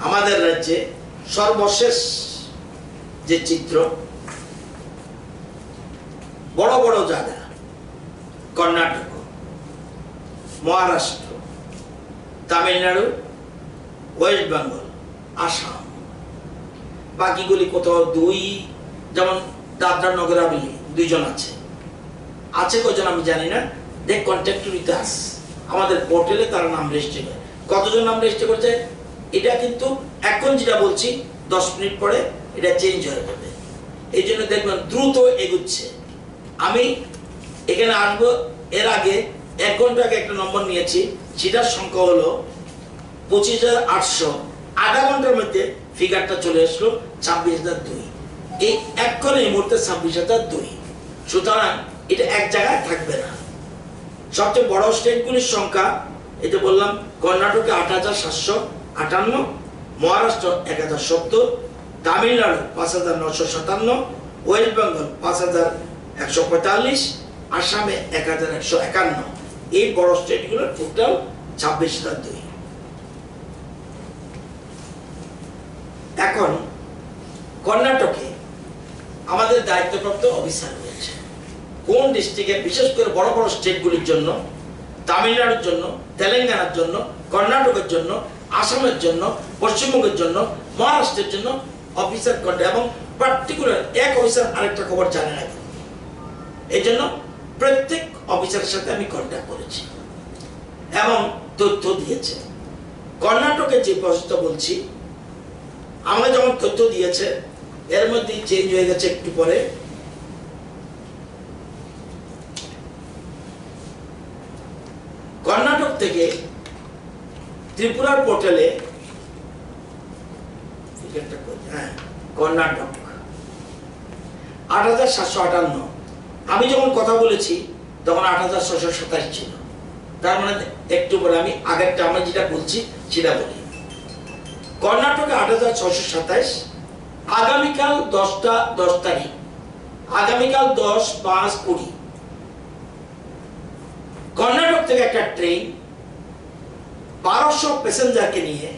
আমাদের রাজ্যে সর্বশেষ যে চিত্র, বড় বড় জায়গা কর্ণাটক, মহারাষ্ট্র, তামিলনাড়ু, ওয়েস্ট বেঙ্গল, আসাম, বাকিগুলি কোথাও দুই, যেমন দাদরা নগর হাভেলি 2 জন আছে কজন আমি জানি না। দে কন্ট্যাক্ট উইথ আস, আমাদের পোর্টালে তারা নাম রেজিস্টার করে। কতজন নাম রেজিস্টার করছে এটা কিন্তু এখন যেটা বলছি 10 মিনিট পরে এটা চেঞ্জ হয়ে যাবে। এই জন্য দেখবেন দ্রুত এগুচ্ছে। আমি এখানে আসবো এর আগে 1 ঘন্টা আগে একটা নম্বর নিয়েছি, সেটার সংখ্যা হলো 25,800। আধা ঘন্টার মধ্যে ফিগারটা চলে আসলো 26,002। এই এখন এই মুহূর্তে 26,002। সুতরাং এটা এক জায়গায় থাকবে না। সবচেয়ে বড় স্টেটগুলির সংখ্যা এটা বললাম, কর্ণাটকে 8,758, মহারাষ্ট্র 1,070, তামিলনাড়ু 5,957, ওয়েস্ট বেঙ্গল 5,145, আসামে 1,151। এই বড় স্টেটগুলোর টোটাল 26,002। এখন কর্ণাটকে আমাদের দায়িত্বপ্রাপ্ত অফিসার রয়েছে কোন ডিস্ট্রিক্টে, বিশেষ করে বড় বড় স্টেটগুলির জন্য, তামিলনাড়ুর জন্য, তেলেঙ্গানার জন্য, কর্ণাটকের জন্য, আসামের জন্য, পশ্চিমবঙ্গের জন্য, মহারাষ্ট্রের জন্য অফিসার কন্ট্যাক্ট, এবং পার্টিকুলার এক অফিসার আরেকটা খবর জানে না। এই জন্য প্রত্যেক অফিসারের সাথে আমি কন্ট্যাক্ট করেছি এবং তথ্য দিয়েছে। কর্ণাটকের যে প্রসেসটা বলছি, আমাকে যখন তথ্য দিয়েছে এর মধ্যে চেঞ্জ হয়ে গেছে একটু পরে। কর্ণাটক থেকে ত্রিপুরার পোর্টালে, কর্ণাটক 8,758। আমি যখন কথা বলেছি তখন 8,627 ছিল। তার মানে একটু পরে আমি আগেরটা আমরা যেটা বলছি সেটা বলি। কর্ণাটকে 8,627। আগামীকাল 10 তারিখ, আগামীকাল 10/5/20 কর্ণাটক থেকে একটা ট্রেন 1200 প্যাসেঞ্জারকে নিয়ে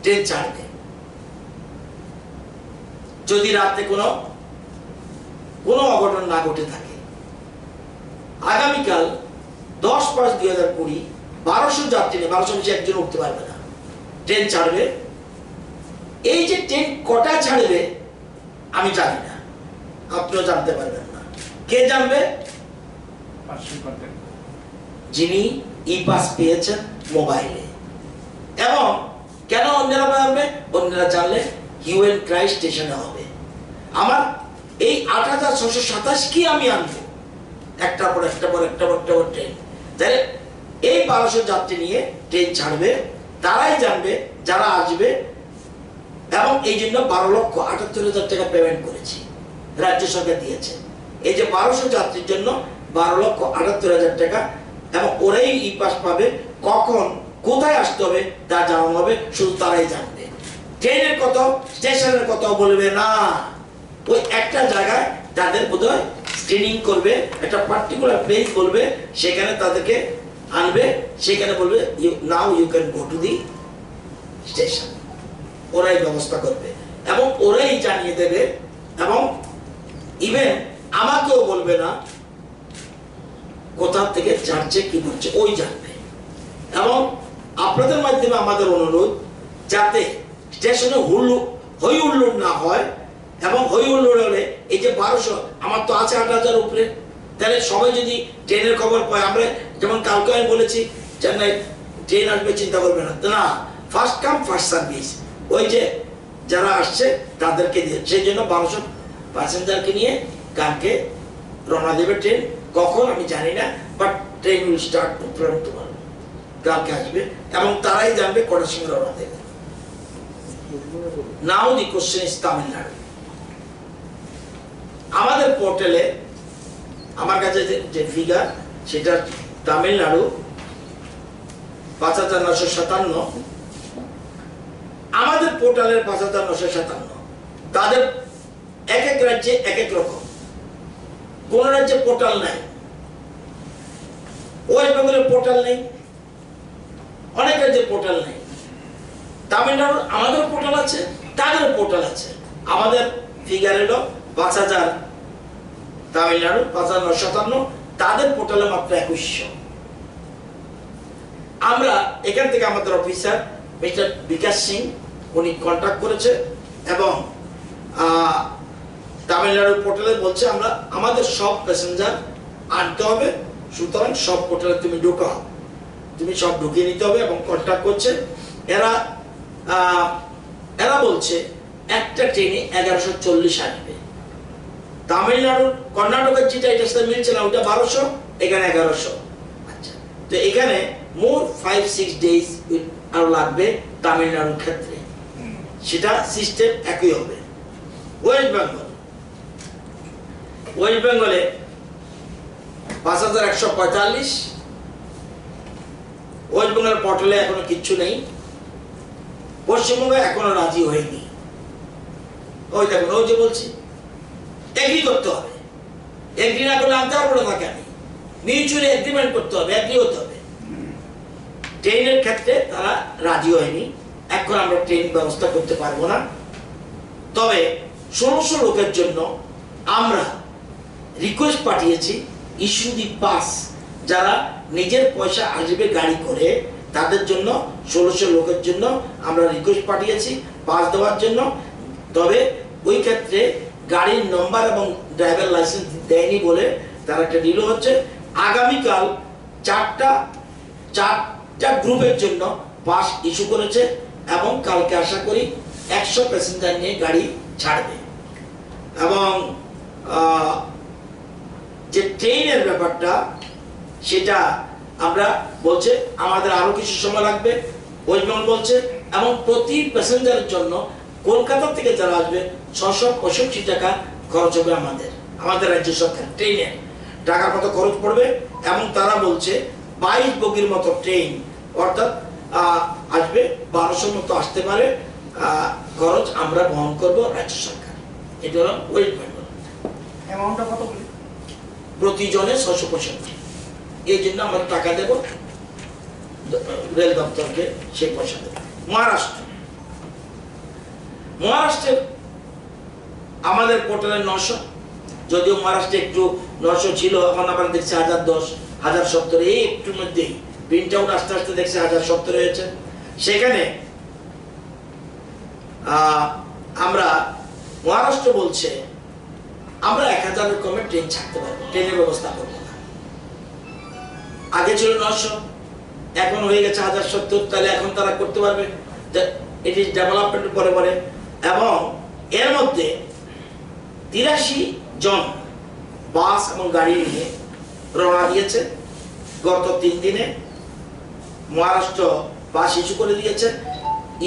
ট্রেন ছাড়বে। যদি রাতে কোনো অঘটন না ঘটে থাকে, আগামীকাল 10/5/2020 1200 যাত্রী নিয়ে, 1200 বেশি একজন উঠতে পারবে না, ট্রেন ছাড়বে। এই যে ট্রেন কটা ছাড়বে আমি জানি না, আপনিও জানতে পারবেন না। কে জানবে? যিনি ই পাস পেয়েছেন মোবাইলে। এবং কেন অন্যরা জানবে? অন্যরা জানলে হিউ এন্ড ক্রাই স্টেশনে হবে। আমার এই 8,627 কি আমি আনবো একটার পর একটা পর একটা ট্রেন। তাহলে এই 1200 যাত্রী নিয়ে ট্রেন ছাড়বে, তারাই জানবে যারা আসবে। এবং এই জন্য 12,78,000 টাকা পেমেন্ট করেছি, রাজ্য সরকার দিয়েছে। এই যে 1200 যাত্রীর জন্য 12,78,000 টাকা, এবং ওরাই ই পাস পাবে। কখন কোথায় আসতে হবে তা জানানো হবে, শুধু তারাই জানবে। ট্রেনের কত, স্টেশনের কত বলবে না। ওই একটা জায়গায় তাদের বোধহয় স্ক্রিনিং করবে, একটা পার্টিকুলার প্লেস বলবে, সেখানে তাদেরকে আনবে, সেখানে বলবে now you can go to the station. ওরাই ব্যবস্থা করবে এবং ওরাই জানিয়ে দেবে। এবং ইভেন আমাকেও বলবে না কোথা থেকে ছাড়ছে কি করছে, ওই জানবে। এবং আপনাদের মাধ্যমে আমাদের অনুরোধ, যাতে স্টেশনে হই হুল্লোড় না হয়। এবং হই হুল্লোড় হলে এই যে 1200, আমার তো আছে 8,000 উপরে, তাহলে সবাই যদি ট্রেনের খবর পায়, আমরা যেমন কালকে আমি বলেছি চেন্নাই ট্রেন আসবে, চিন্তা করবে না, না, ফার্স্ট কাম ফার্স্ট সার্ভিস। ওই যে যারা আসছে তাদেরকে দিয়ে, সেই জন্য 1200 প্যাসেঞ্জারকে নিয়ে কালকে রওনা দেবে ট্রেন। কখন আমি জানি না, but train will start from tomorrow, কালকে আসবে এবং তারাই জানবে কটার সঙ্গে রওনা দেবে। নাও দি কোশ্চেন ইজ তামিলনাড়ু। আমাদের পোর্টালে আমার কাছে যে ফিগার, সেটা তামিলনাড়ু 5,957, আমাদের পোর্টালের 5,957। তাদের এক এক রাজ্যে এক এক রকম, কোন রাজ্যে পোর্টাল নাই। ওয়েস্ট বেঙ্গলের পোর্টাল নেই, অনেক রাজ্যের পোর্টাল নেই। তামিলনাড়ুর আমাদের পোর্টাল আছে, তাদেরও পোর্টাল আছে। আমাদের ফিগার হলো ৫,০০০, তামিলনাড়ু ৫,৯৫৭, তাদের পোর্টালে মাত্র ২১০০। আমরা এখান থেকে আমাদের অফিসার মিস্টার বিকাশ সিং উনি কন্ট্যাক্ট করেছে এবং তামিলনাড়ুর পোর্টালে বলছে আমরা আমাদের সব প্যাসেঞ্জার আনতে হবে, সুতরাং সব পোর্টালে তুমি ঢোকা, তুমি সব ঢুকিয়ে নিতে হবে এবং কন্ট্যাক্ট করছে। এরা বলছে একটা ট্রেনে ১১৪০ আসবে। তামিলনাড়ুর কর্ণাটকের যেটা এটার সাথে মিলছে না, ওটা ১২০০, এখানে ১১০০। আচ্ছা, তো এখানে মোর 5-6 ডেজ আরো লাগবে তামিলনাড়ুর ক্ষেত্রে, সেটা সিস্টেম একই হবে। ওয়েস্ট বেঙ্গলে ৫,১৪৫। ওয়েস্ট বেঙ্গলের পোর্টালে এখনো কিচ্ছু নেই। পশ্চিমবঙ্গ এখনো রাজি হয়নি। ওই দেখুন, ওই যে বলছি এগ্রি করতে হবে, এগ্রি না করলে আনতে পারবো না তাকে আমি, মিউচুয়ালি এগ্রিমেন্ট করতে হবে, এগ্রি হতে হবে। ট্রেনের ক্ষেত্রে তারা রাজি হয়নি, এখন আমরা ট্রেন ব্যবস্থা করতে পারবো না। তবে ১৬০০ লোকের জন্য আমরা রিকোয়েস্ট পাঠিয়েছি, ইস্যু দি পাস, যারা নিজের পয়সা আসবে গাড়ি করে তাদের জন্য ১৬০০ লোকের জন্য আমরা রিকোয়েস্ট পাঠিয়েছি পাস দেওয়ার জন্য। তবে ওই ক্ষেত্রে গাড়ির নম্বর এবং ড্রাইভার লাইসেন্স দেয়নি বলে তারা একটা ডিলে হচ্ছে। আগামীকাল চারটা গ্রুপের জন্য পাস ইস্যু করেছে এবং কালকে আশা করি ১০০ প্যাসেঞ্জার নিয়ে গাড়ি ছাড়বে। এবং যে ট্রেনের ব্যাপারটা সেটা আমরা বলছে আমাদের আরো কিছু সময় লাগবে, ওয়েস্ট বেঙ্গল বলছে। এবং প্রতি প্যাসেঞ্জারের জন্য কলকাতা থেকে যারা আসবে ৬৬৫ টাকা খরচ হবে আমাদের রাজ্য সরকার, ট্রেনের টাকার মতো খরচ পড়বে। এবং তারা বলছে ২২ বগির মতো ট্রেন, অর্থাৎ আসবে ১২০০ মতো আসতে পারে, খরচ আমরা বহন করব রাজ্য সরকার। এটা হলো ওয়েস্ট বেঙ্গল। অ্যামাউন্টটা কত বলি? প্রতিজনে ৬৬৫। এই জন্য আমরা টাকা দেব রেল দপ্তরকে, সেই পয়সা দেব। মহারাষ্ট্রের আমাদের পোর্টালে ৯০০, যদিও মহারাষ্ট্রে একটু ৯০০ ছিল, এখন আমরা দেখছি ১০১০, ১০৭০, এই একটুর মধ্যেই প্রিন্ট আউট আস্তে আস্তে দেখছি ১০৭০ হয়েছে। সেখানে আমরা মহারাষ্ট্র বলছে আমরা ১,০০০ কমে ট্রেন ছাড়তে পারবো, ট্রেনের ব্যবস্থা করবো না। আগে ছিল ৯০০, এখন হয়ে গেছে ১০৭০, তাহলে এখন তারা করতে পারবে। এটি ডেভেলপমেন্ট পরে পরে। এবং এর মধ্যে ৮৩ জন বাস এবং গাড়ি নিয়ে রওনা দিয়েছে। গত ৩ দিনে মহারাষ্ট্র বাস ইস্যু করে দিয়েছে,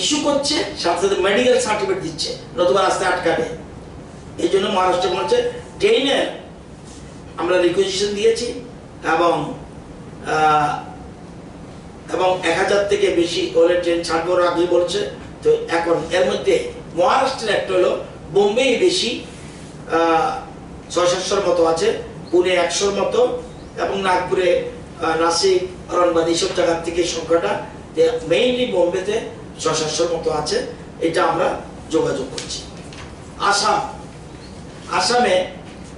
ইস্যু করছে, সাথে সাথে মেডিকেল সার্টিফিকেট দিচ্ছে, নতুবা রাস্তায় আটকাবে। এই জন্য মহারাষ্ট্র বলছে ট্রেনের আমরা রিকুইজিশন দিয়েছি এবং ১,০০০ থেকে বেশি ওদের ট্রেন ছাড়বো আগে বলছে। তো এখন এর মধ্যে মহারাষ্ট্রের একটা হলো বোম্বে বেশি, ৬০০-৭০০ মতো আছে, পুনে ১০০ মতো, এবং নাগপুরে, নাসিক, অরণবাদ এইসব জায়গার থেকে সংখ্যাটা মেইনলি বোম্বেতে ৬০০-৭০০ মতো আছে। এটা আমরা যোগাযোগ করছি। আসামে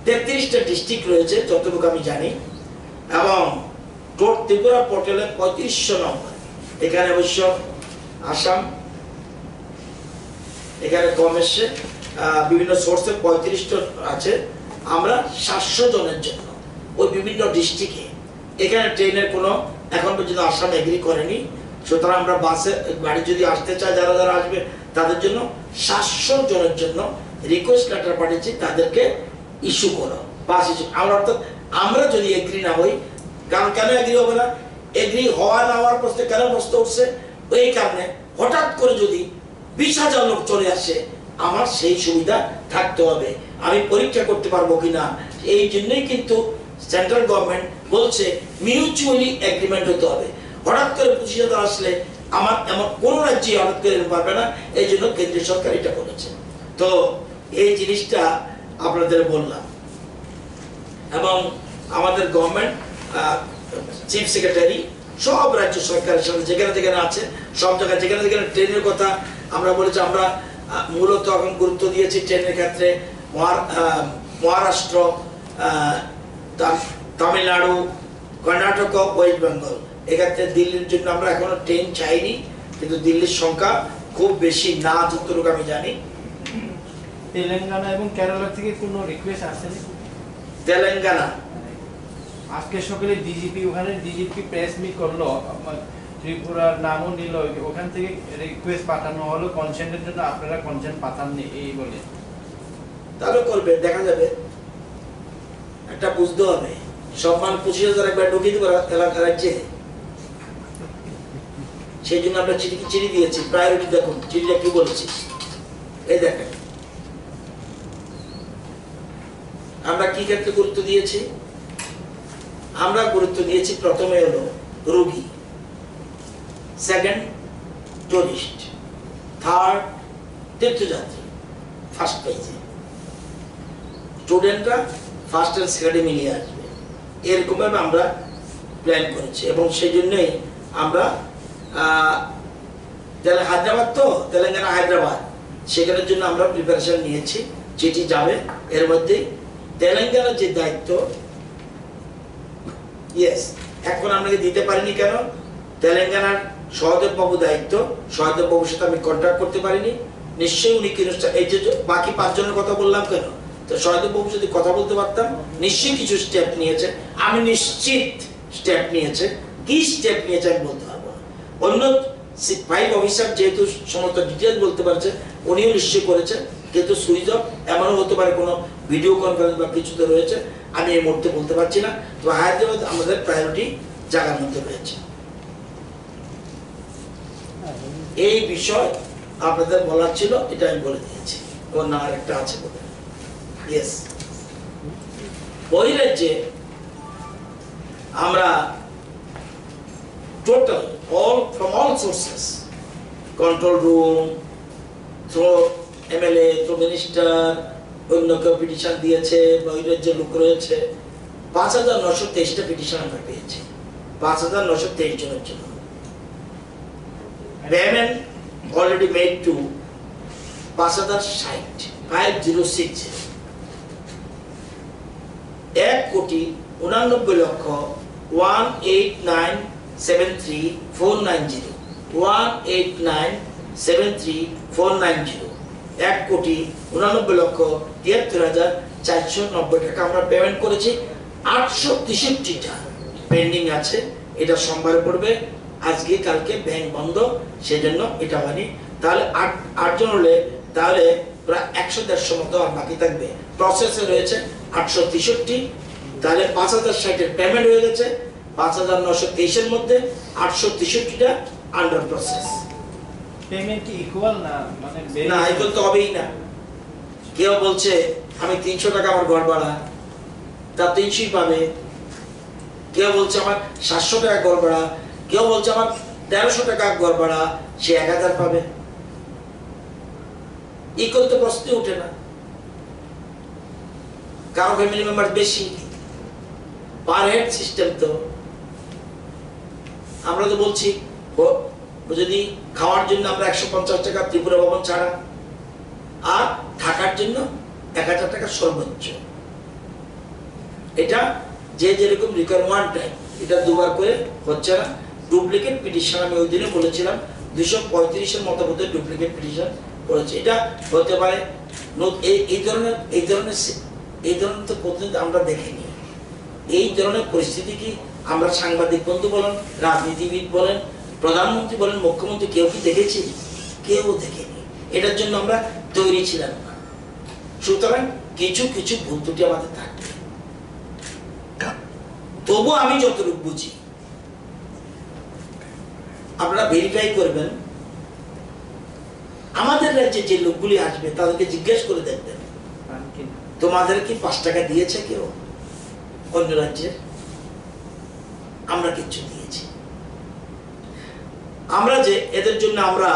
৩৩টা ডিস্ট্রিক্ট রয়েছে যতটুকু আমি জানি, এবং ত্রিপুরা পোর্টালে ৩৫০০ নম্বর। এখানে অবশ্য আসাম এখানে কম এসছে, বিভিন্ন সোর্সে ৩৫টা আছে। আমরা ৭০০ জনের জন্য ওই বিভিন্ন ডিস্ট্রিক্টে, এখানে ট্রেনের কোনো এখন পর্যন্ত আসাম এগ্রি করেনি। সুতরাং আমরা বাসে গাড়ি যদি আসতে চায়, যারা যারা আসবে তাদের জন্য ৭০০ জনের জন্য রিকোয়েস্ট লেটার পাঠিয়েছি, তাদেরকে ইস্যু করো, পাস ইস্যু। আমরা যদি এগ্রি না হই, কারণ কেন এগ্রি হবে না, এগ্রি হওয়া না হওয়ার প্রশ্নে কেন প্রশ্ন উঠছে, ওই কারণে হঠাৎ করে যদি ২০,০০০ লোক চলে আসে, আমার সেই সুবিধা থাকতে হবে, আমি পরীক্ষা করতে পারবো কিনা। এই জন্যই কিন্তু সেন্ট্রাল গভর্নমেন্ট বলছে মিউচুয়ালি এগ্রিমেন্ট হতে হবে। হঠাৎ করে ২৫,০০০ আসলে আমার এমন কোন রাজ্যে হঠাৎ করে পারবে না, এই জন্য কেন্দ্রীয় সরকার এটা করেছে। তো এই জিনিসটা আপনাদের বললাম। এবং আমাদের গভর্নমেন্ট চিফ সেক্রেটারি সব রাজ্য সরকারের সাথে যেখানে যেখানে আছে সব জায়গায় যেখানে যেখানে ট্রেনের কথা আমরা বলেছি, আমরা মূলত এখন গুরুত্ব দিয়েছি ট্রেনের ক্ষেত্রে মহারাষ্ট্র, তামিলনাড়ু, কর্ণাটক, ওয়েস্ট বেঙ্গল। এক্ষেত্রে দিল্লির জন্য আমরা এখনো ট্রেন চাইনি, কিন্তু দিল্লির সংখ্যা খুব বেশি না যতটুকু আমি জানি। তেলেঙ্গানা এবং কেরালা থেকে কোনো রিকোয়েস্ট আসেনি? তেলেঙ্গানা আজকে সকালে ডিজিপি ওখানে ডিজিপি প্রেস মিট করলো, ত্রিপুরার নামও নিল, ওখান থেকে রিকোয়েস্ট পাঠানো হলো কনসেন্টের জন্য, আপনারা কনসেন্ট পাঠাননি এই বলে। তাহলে করবে, দেখা যাবে। একটা বুঝতে হবে, সম্মান 25,000 একবার ঢুকিয়ে দেবো এলাকা রাজ্যে। সেই জন্য আমরা চিঠি দিয়েছি, প্রায়োরিটি দেখুন চিঠিটা কি বলেছি, এই দেখেন আমরা কি ক্ষেত্রে গুরুত্ব দিয়েছি। আমরা গুরুত্ব দিয়েছি প্রথমে হলো রোগী, সেকেন্ড টুরিস্ট, থার্ড তীর্থযাত্রী, ফার্স্ট পেজে স্টুডেন্টরা ফার্স্ট এন্ড সেকেন্ডে মিলিয়ে আসবে, এরকম ভাবে আমরা প্ল্যান করেছি। এবং সেই জন্যই আমরা হায়দ্রাবাদ, তো তেলেঙ্গানা হায়দ্রাবাদ, সেখানের জন্য আমরা প্রিপারেশন নিয়েছি, চিঠি যাবে। এর মধ্যে তেলেঙ্গানার যে দায়িত্ব, ইয়েস, এখন আপনাকে দিতে পারিনি কেন, তেলেঙ্গানার সহদেব বাবু দায়িত্ব, সহদেব বাবুর সাথে আমি কন্ট্যাক্ট করতে পারিনি। নিশ্চয়ই উনি এই যে বাকি 5 জনের কথা বললাম কেন, তো সহদেব বাবু যদি কথা বলতে পারতাম, নিশ্চয়ই কিছু স্টেপ নিয়েছে, আমি নিশ্চিত স্টেপ নিয়েছে। কি স্টেপ নিয়েছে আমি বলতে পারবো। অন্য 5 অফিসার যেহেতু সমস্ত ডিটেলস বলতে পারছে, উনিও নিশ্চয়ই করেছে, কিন্তু সুইচ অফ এমনও হতে পারে কোনো ভিডিও কনফারেন্স বা কিছুতে রয়েছে, আমি এই মুহূর্তে বলতে পারছি না। তো হায়দ্রাবাদ আমাদের প্রায়োরিটি জায়গার মধ্যে রয়েছে। এই বিষয় আপনাদের বলার ছিল, এটা আমি বলে দিয়েছি। ওর না আরেকটা আছে বলে, ইয়েস, বহিরাজ্যে আমরা total from all sources, control room, through MLA, through minister, অন্য কেউ পিটিশন দিয়েছে, বহিরাজ্যের লোক রয়েছে, 5,923টা পিটিশন আমরা পেয়েছি, 5,923 জনের জন্য। Payment already made to 5,060, 1,89,73,490, 1,89,73,490, 1,89,73,490 টাকা আমরা পেমেন্ট করেছি। 863টা পেন্ডিং আছে, এটা সোমবারে পড়বে। আজকে কালকে ব্যাংক বন্ধ, সেজন্য এটা হয়নি। তাহলে 8 জন হলে তাহলে প্রায় 100-150 মতো আর বাকি থাকবে, প্রসেসে রয়েছে 863। তাহলে 5,060 পেমেন্ট হয়ে গেছে, 5,923 মধ্যে 863টা আন্ডার প্রসেস। পেমেন্ট কি ইকুয়াল না, মানে না, ইকুয়াল তো হবেই না। কেউ বলছে আমি 300 টাকা আমার ঘর ভাড়া, তা 300ই পাবে। কেউ বলছে আমার 700 টাকা ঘর ভাড়া, কেউ বলছে আমার 1300 টাকা ঘর ভাড়া, সে 1000 পাবে। ইকুয়াল তো প্রশ্নই ওঠে না। কারো ফ্যামিলি মেম্বার বেশি, পার হেড সিস্টেম। তো আমরা তো বলছি যদি খাওয়ার জন্য আমরা 150 টাকা ত্রিপুরা ভবন ছাড়া, আর থাকার জন্য 1000 টাকা সর্বোচ্চ। এটা যে যেরকম রিকোয়ারমেন্ট টাইম, এটা দুবার করে হচ্ছে না। ডুপ্লিকেট পিটিশন আমি ওই দিনে বলেছিলাম 235-এর মতো বোধহয় ডুপ্লিকেট পিটিশন করেছে। এটা হতে পারে এই ধরনের তো পদ্ধতি আমরা দেখিনি। এই ধরনের পরিস্থিতি কি আমরা সাংবাদিক বন্ধু বলেন, রাজনীতিবিদ বলেন, প্রধানমন্ত্রী বলেন, মুখ্যমন্ত্রী কেউ কি দেখেছি? কেউ দেখেনি। এটার জন্য আমরা তৈরি ছিলাম না। সুতরাং কিছু কিছু ভুল ত্রুটি আমাদের থাকবে, তবু আমি যতটুকু বুঝি আপনারা ভেরিফাই করবেন। আমাদের রাজ্যে যে লোকগুলি আসবে তাদেরকে জিজ্ঞেস করে দেখবেন, তোমাদের কি 5 টাকা দিয়েছে কেউ অন্য রাজ্যে? আমরা কিচ্ছু দিয়েছি। আমরা যে এদের জন্য আমরা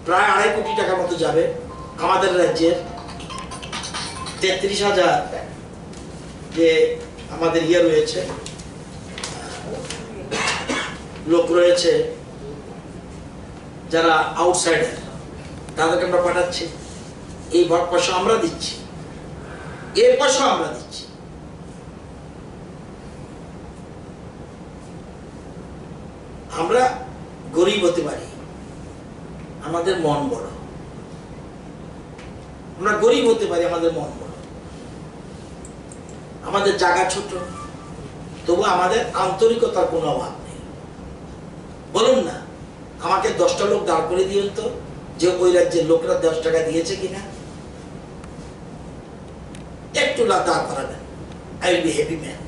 প্রায় 2.5 কোটি টাকার মতো যাবে। আমাদের রাজ্যের 33,000 যে আমাদের ইয়ে রয়েছে লোক রয়েছে যারা আউটসাইডার, তাদেরকে আমরা পাঠাচ্ছি, এই পয়সা আমরা দিচ্ছি, এর পয়সা আমরা দিচ্ছি। আমরা গরিব হতে পারি, আমাদের মন বড়। আমরা গরিব হতে পারি, আমাদের মন বড়। আমাদের জায়গা ছোট, তবু আমাদের আন্তরিকতার কোনো অভাব নেই। বলুন না, আমাকে 10টা লোক দাঁড় করে দিয়েন তো যে ওই রাজ্যের লোকরা 10 টাকা দিয়েছে কিনা। একটু দাঁড় করাবেন, I will be happy man.